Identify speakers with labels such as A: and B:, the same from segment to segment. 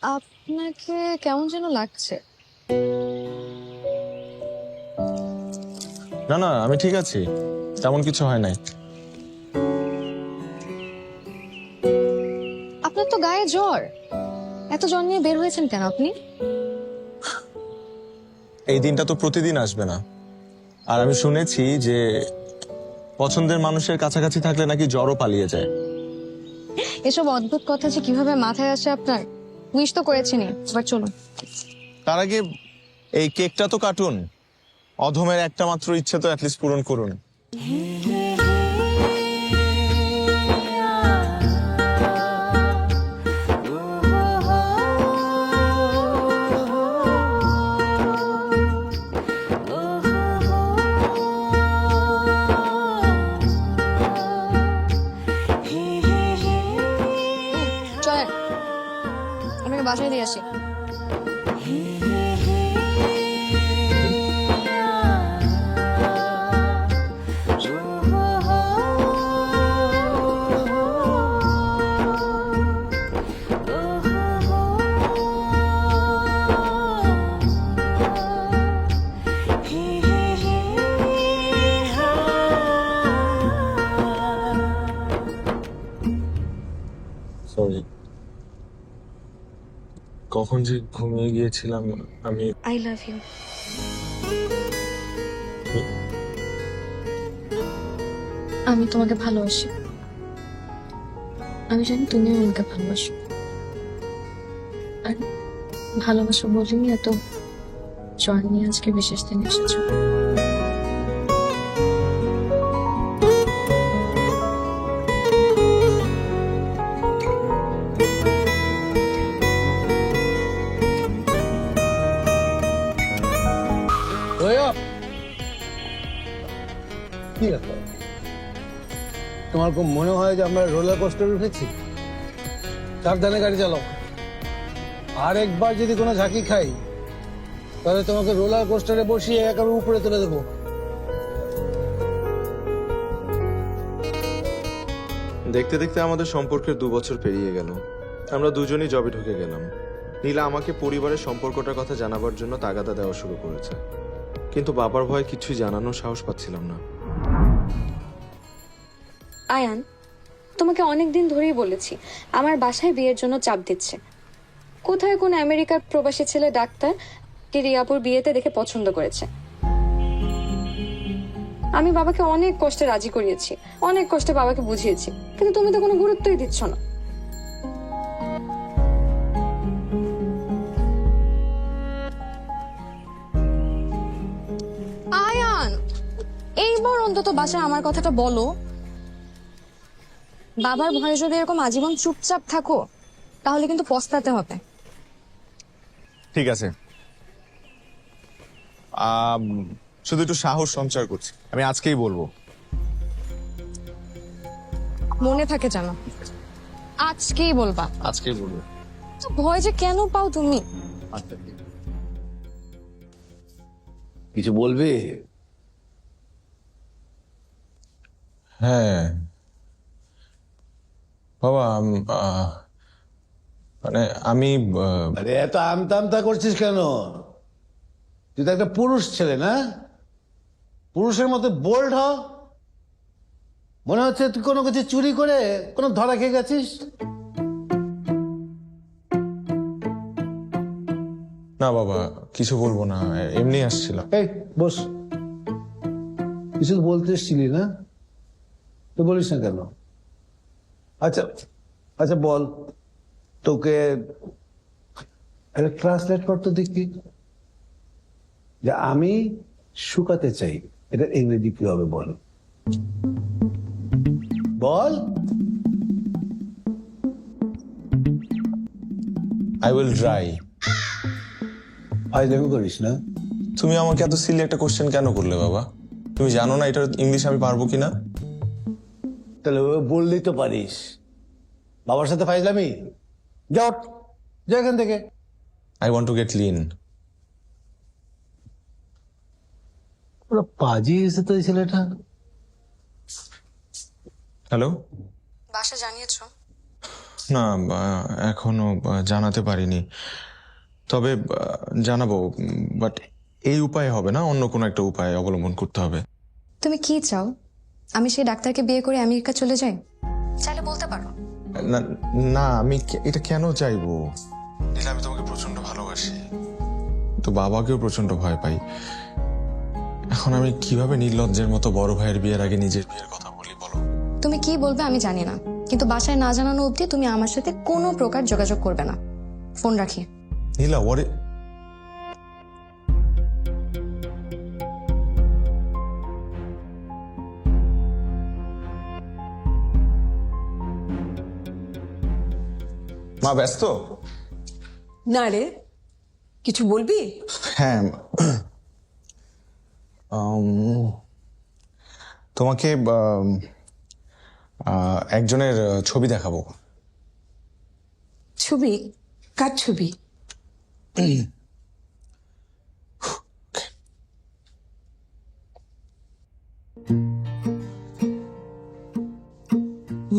A: আপনাকে কেমন যেন লাগছে।
B: না না, আমি ঠিক আছি, তেমন কিছু হয় নাই।
A: আপনার তো গায়ে জ্বর, এত জ্বর নিয়ে বের হয়েছেন কেন আপনি?
B: এই দিনটা তো প্রতিদিন আসবে না। আর আমি শুনেছি যে পছন্দের মানুষের কাছাকাছি থাকলে নাকি জ্বরও পালিয়ে যায়।
A: এসব অদ্ভুত কথা যে কিভাবে মাথায় আসে আপনার। উইশ তো করেছিনি, এবার চলুন।
B: তার আগে এই কেকটা তো কাটুন, অধমের একটা মাত্র ইচ্ছে তো অ্যাটলিস্ট পূরণ করুন।
A: চলেন, আপনাকে বাসায় দিয়ে আসি।
B: সরি, কখন যে ঘুমিয়ে গিয়েছিলাম আমি।
A: I love you. আমি তোমাকে ভালোবাসি, আমি জানি তুমিও আমাকে ভালোবাসো। আর ভালোবাসো বলেই এত জ্বর নিয়ে আজকে বিশেষ দিন এসেছো।
C: কি ব্যাপার? তোমার খুব মনে হয় যে আমরা রোলার কোস্টারে উঠেছি? সাবধানে গাড়ি চালাও। আর একবার যদি কোনো ঝাঁকি খাই তাহলে তোমাকে রোলার কোস্টারে বসিয়ে একেবারে উপরে তুলে দেবো।
B: দেখতে দেখতে আমাদের সম্পর্কের 2 বছর পেরিয়ে গেল। আমরা দুজনেই জবে ঢুকে গেলাম। নীলা আমাকে পরিবারের সম্পর্কটার কথা জানাবার জন্য তাগাদা দেওয়া শুরু করেছে, কিন্তু বাবার ভয়ে কিছুই জানানোর সাহস পাচ্ছিলাম না।
D: আয়ান, তোমাকে অনেকদিন ধরেই বলেছি আমার বাসায় বিয়ের জন্য চাপ দিচ্ছে। কোথায় কোন আমেরিকার প্রবাসী ছেলে ডাক্তার রিয়াপুর বিয়েতে দেখে পছন্দ করেছে। আমি বাবাকে অনেক কষ্টে রাজি করিয়েছি, অনেক কষ্টে বাবাকে বুঝিয়েছি, কিন্তু তুমি তো কোনো গুরুত্বই দিচ্ছ না।
A: আয়ান, এইবার অন্তত বাসায় আমার কথাটা বলো। বাবার ভয়ে যদি এরকম আজীবন চুপচাপ থাকো তাহলে কিন্তু পস্তাতে হবে।
B: ঠিক আছে, শুধু একটু সাহস সঞ্চয় করছি, আমি আজকেই বলবো।
A: মনে থাকে জানো, আজকেই বলবা।
B: আজকেই বলবো।
A: তো ভয় যে কেন পাও তুমি?
B: আচ্ছা,
C: কিছু বলবে?
B: হ্যাঁ বাবা, মানে আমি
C: আরে এত আমতা আমতা করছিস কেন? তুই তো একটা পুরুষ ছেলে, না? পুরুষের মতো বোল্ড হ। মনে হচ্ছে তুই কোনো কিছু চুরি করে কোনো ধরা খেয়ে গেছিস।
B: না বাবা, কিছু বলবো না, এমনি আসছিলাম।
C: এই বস। কিছু বলতে এসেছিলি না? তো বলিস না কেন? আচ্ছা আচ্ছা বল, তোকে একটা ট্রান্সলেট করতে দেখি যে আমি শুকাতে চাই, এটা ইংরেজি কি হবে বল? বল।
B: I will try.
C: ফাইজলামি করিস না।
B: তুমি আমাকে এত সিলি একটা কোশ্চেন কেন করলে বাবা? তুমি জানো না এটার ইংলিশ আমি পারবো কিনা?
C: তাহলে বললেই তো পারিস। বাবার সাথে ফাইজলামি? যা ওঠ, যা এখান থেকে।
B: I want to get lean.
C: ওরা পাজিয়ে এসে তো এই ছেলেটা।
B: হ্যালো,
A: বাসা জানিয়েছো?
B: না, এখনো জানাতে পারিনি, তবে জানাবো। বাট এই উপায় হবে না, অন্য কোনো একটা উপায় অবলম্বন করতে হবে।
D: তুমি কি চাও? আমি সেই ডাক্তারকে বিয়ে করে আমেরিকা চলে যাই? চাইলে বলতে পারো।
B: না না, আমি এটা কেন চাইবো? নীলা, আমি তোমাকে প্রচন্ড ভালোবাসি, তো বাবাকেও প্রচন্ড ভয় পাই। এখন আমি কিভাবে নির্লজ্জের মতো বড় ভাইয়ের বিয়ের আগে নিজের বিয়ের কথা বলি বলো?
D: তুমি কি বলবে আমি জানি না, কিন্তু বাসায় না জানানো অবধি তুমি আমার সাথে কোনো প্রকার যোগাযোগ করবে না। ফোন রাখি।
B: নীলা, ওরে মা ব্যস্ত?
E: না রে, কিছু বলবি?
B: হ্যাঁ, তোমাকে একজনের ছবি দেখাবো।
E: ছবি? কার ছবি?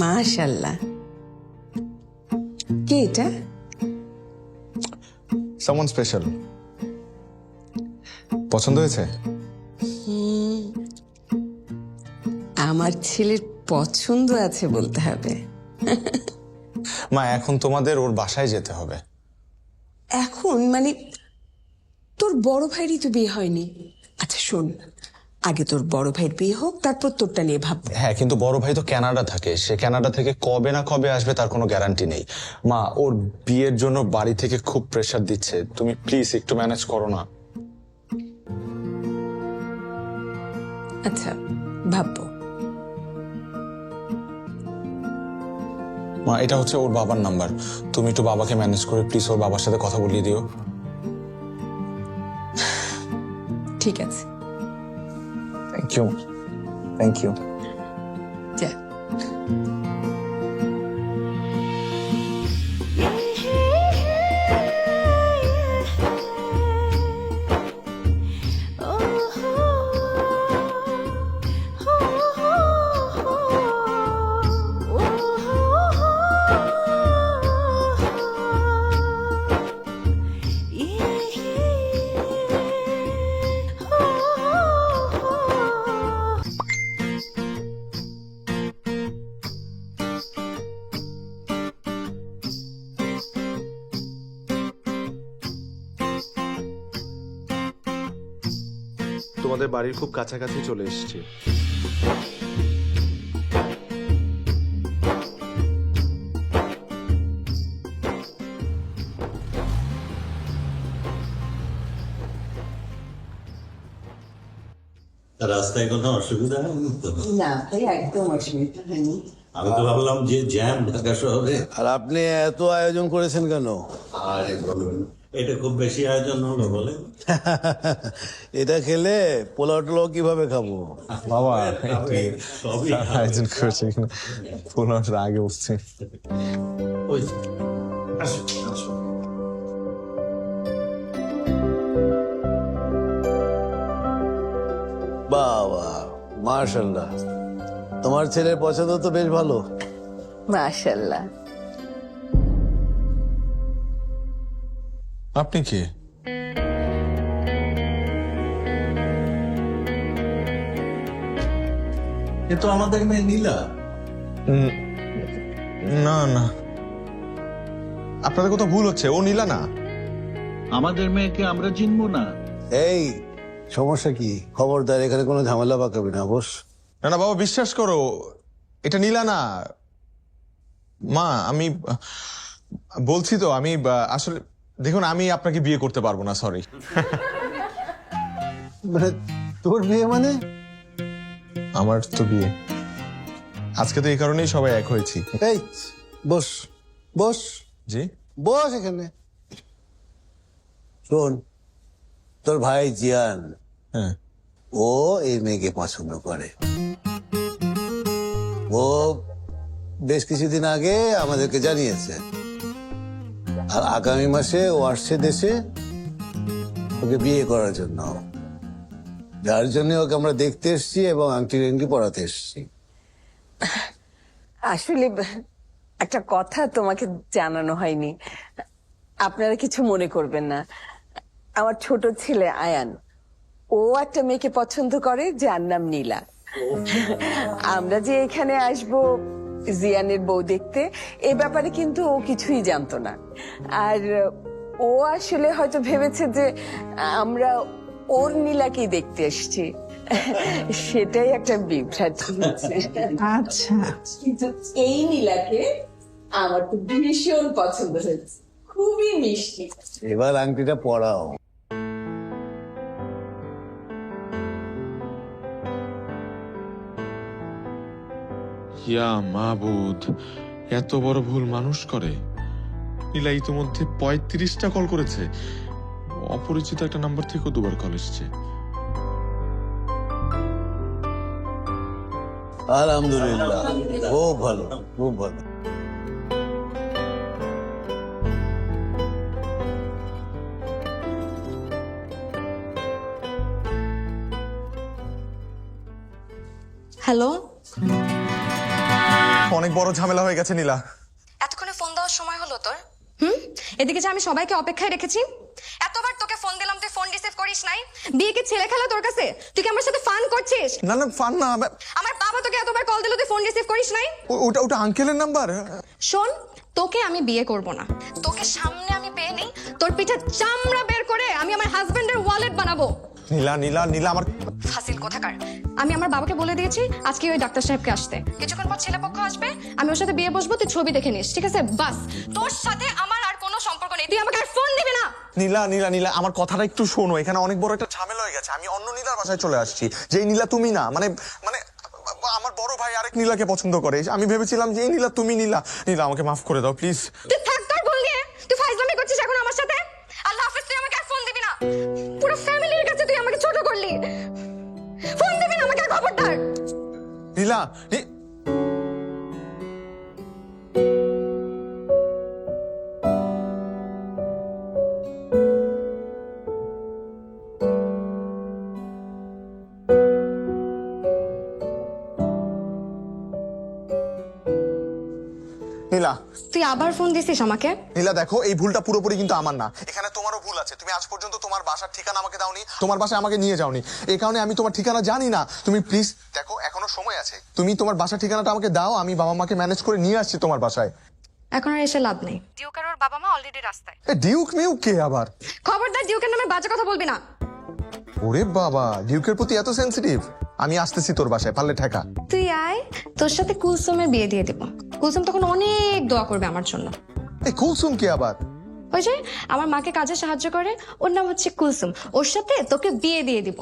E: মাশাআল্লাহ, কে এটা?
B: Someone special. পছন্দ হয়েছে?
E: আমার ছেলের পছন্দ আছে বলতে হবে।
B: মা, এখন তোমাদের ওর বাসায় যেতে হবে।
E: এখন মানে তোর বড় ভাইয়েরই তো বিয়ে হয়নি। আচ্ছা শোন, আগে তোর বড় ভাইয়ের বিয়ে হোক, তারপর তোরটা নিয়ে ভাববো।
B: হ্যাঁ, কিন্তু বড় ভাই তো কানাডা থাকে, সে কানাডা থেকে কবে না কবে আসবে তার কোনো গ্যারান্টি নেই। মা, ওর বিয়ের জন্য বাড়ি থেকে খুব প্রেসার দিচ্ছে, তুমি প্লিজ একটু ম্যানেজ করো না।
E: আচ্ছা ভাববো।
B: মা, এটা হচ্ছে ওর বাবার নাম্বার, তুমি একটু বাবাকে ম্যানেজ করে প্লিজ ওর বাবার সাথে কথা বলিয়ে দিও।
E: ঠিক আছে,
B: থ্যাংক ইউ, থ্যাংক ইউ।
E: যা।
B: তোমাদের বাড়ির খুব কাছাকাছি চলে এসেছি।
F: রাস্তায় কোনো অসুবিধা হয়নি তো?
E: না ভাই, একদম অসুবিধা হয়নি।
F: আমি তো ভাবলাম যে জ্যাম ঢাকা শহরে।
C: আর আপনি এত আয়োজন করেছেন কেন?
F: আরে বলবেন, এটা খুব বেশি আয়োজন হলো বলে।
C: এটা খেলে পোলাও টোলাও কিভাবে খাবো?
B: বাবা,
F: সবই
B: আয়োজন করছে এখানে, পোলাওটার আগে উঠছে।
F: ওই আসো, আসো।
C: বাবা, মাশাআল্লাহ, তোমার ছেলের পছন্দ তো বেশ ভালো।
E: মাশাআল্লাহ।
B: আপনি কে?
F: এ তো আমাদের মেয়ে নীলা।
B: না না, আপনাদের কোথাও ভুল হচ্ছে, ও নীলা না।
G: আমাদের মেয়েকে আমরা চিনবো না?
C: এই সমস্যা কি? খবরদার এখানে কোনো ঝামেলা পাকাবি না বস।
B: না না বাবা, বিশ্বাস করো, এটা নীলা না। মা, আমি বলছি তো, আমি আসলে দেখুন, আমি আপনাকে বিয়ে করতে পারবো না, সরি।
C: মানে তোর বিয়ে মানে?
B: আমার তো বিয়ে আজকে, তো এই কারণেই সবাই এক হয়েছি।
C: এই বস, বস,
B: জি
C: বস এখানে। শোন, তোর ভাই জিয়ান,
B: হ্যাঁ,
C: ও এই মেয়েকে পছন্দ করে। ও বেশ কিছুদিন আগে আমাদেরকে জানিয়েছে, আর আগামী মাসে ও আসছে দেশে ওকে বিয়ে করার জন্য, যার জন্য ওকে আমরা দেখতে এসেছি এবং আংটি রেংটি পরাতে এসেছি।
E: আসলে একটা কথা তোমাকে জানানো হয়নি, আপনারা কিছু মনে করবেন না। আমার ছোট ছেলে আয়ান, ও একটা মেয়েকে পছন্দ করে যার নাম নীলা। আমরা যে এখানে আসব জিয়ানের বউ দেখতে, এ ব্যাপারে কিন্তু ও কিছুই জানতো না। আর ও আসলে হয়তো ভেবেছে যে আমরা ওর নীলাকেই দেখতে এসেছি। সেটাই একটা বিভ্রান্তি হচ্ছে।
H: আচ্ছা,
E: কিন্তু এই নীলাকে আমার তো ভীষণ পছন্দ হয়েছে, খুবই মিষ্টি।
C: এবার আংটিটা পরাও।
B: ইয়া মাবুদ, এত বড় ভুল মানুষ করে? নীলা ইতিমধ্যে 35টা কল করেছে। অপরিচিত একটা নাম্বার থেকেও দুবার কল এসছে।
C: আলহামদুলিল্লাহ, খুব ভালো, খুব ভালো।
D: হ্যালো,
B: অনেক বড় ঝামেলা হয়ে গেছে নীলা।
D: এতক্ষণে ফোন দেওয়ার সময় হলো তোর? এদিকে যে আমি সবাইকে অপেক্ষায় রেখেছি, এতবার তোকে ফোন দিলাম, তুই ফোন রিসিভ করিস নাই। বিয়ে কি ছেলে খেলা তোর কাছে? তুই কি আমার সাথে ফান করছিস?
B: না না, ফান না।
D: আমার বাবা তোকে এতবার কল দিল, তুই ফোন রিসিভ করিস নাই।
B: ওটা আঙ্কেলের নাম্বার।
D: শোন, তোকে আমি বিয়ে করব না। তোকে সামনে আমি পেয়ে নেই, তোর পিঠে চামড়া বের করে আমি আমার হাজবেন্ডের ওয়ালেট বানাবো।
B: নীলা নীলা নীলা, আমার
D: ফাসিল কোথাকার। আমি আমার বাবাকে বলে দিয়েছি আজকে ওই ডাক্তার সাহেবকে আসতে। কিছুক্ষণ পর ছেলে পক্ষ আসবে, আমি ওর সাথে বিয়ে বসবো, তুই ছবি দেখে নিস, ঠিক আছে? বাস, তোর সাথে আমার আর কোনো সম্পর্ক নেই। তুই আমাকে আর ফোন দিবি না।
B: নীলা নীলা নীলা, আমার কথাটা একটু শোনো। এখানে অনেক বড় একটা ঝামেলা হয়ে গেছে। আমি অন্য নীলার বাসায় চলে আসছি, যেই নীলা তুমি না। মানে মানে আমার বড় ভাই আরেক নীলাকে পছন্দ করে। আমি ভেবেছিলাম যে এই নীলা তুমি নীলা। নীলা, আমাকে মাফ করে দাও প্লিজ।
D: তুই থাক তোর ভুল নিয়ে। তুই ফাইজলামি করছিস এখন আমার সাথে। আল্লাহ হাফেজ, তুই আমাকে আর ফোন দিবি না। পুরো ফ্যামিলির কাছে তুই আমাকে ছোট করলি। ফোন দিবি না আমাকে আর, খবরদার।
B: নীলা নীলা
D: তুই আবার ফোন দিছিস আমাকে?
B: নীলা, দেখো এই ভুলটা পুরোপুরি কিন্তু আমার না। এখানে তোমারও ভুল আছে। তুমি আজ পর্যন্ত তোমার বাসার ঠিকানা আমাকে দাওনি, তোমার বাসায় আমাকে নিয়ে যাওনি। এই কারণে আমি তোমার ঠিকানা জানি না। তুমি প্লিজ দেখো, এখনো সময় আছে। তুমি তোমার বাসার ঠিকানাটা আমাকে দাও, আমি বাবা মাকে ম্যানেজ করে নিয়ে আসছি তোমার বাসায়।
D: এখন আর এসে লাভ নেই। ডিউক আর ওর বাবা মা অলরেডি রাস্তায়।
B: ডিউক মিউক কে আবার?
D: খবরদার ডিউকের নামে বাজে কথা বলবি না।
B: ওরে বাবা, ডিউকের প্রতি এত সেনসিটিভ? আমি আসতেছি তোর বাসায়, পারলে ঠেকা।
D: তুই আয়, তোর সাথে কুলসুমের বিয়ে দিয়ে দেব। কুলসুম তখন অনেক দোয়া করবে আমার জন্য।
B: এই কুলসুম কে আবার?
D: ওই যে আমার মাকে কাজে সাহায্য করে, ওর নাম হচ্ছে কুলসুম। ওর সাথে তোকে বিয়ে দিয়ে দিব।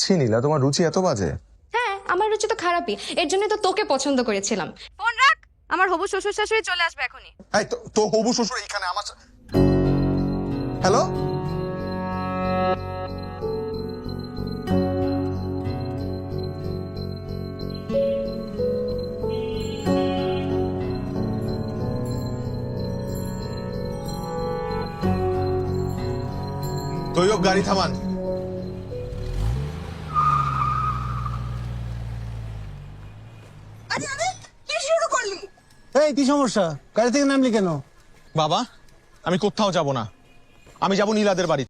B: ছি নীলা, তোমার রুচি এত বাজে?
D: হ্যাঁ, আমার রুচি তো খারাপই, এর জন্য তো তোকে পছন্দ করেছিলাম। ফোন রাখ, আমার হবু শ্বশুর শাশুড়ি চলে আসবে এখনই।
B: এই তো হবু শ্বশুর এইখানে আমার। হ্যালো, তৈয়ব গাড়ি থামান।
C: এই কি সমস্যা? গাড়ি থেকে নামলি কেন?
B: বাবা, আমি কোথাও যাব না। আমি যাব নীলাদের বাড়ি।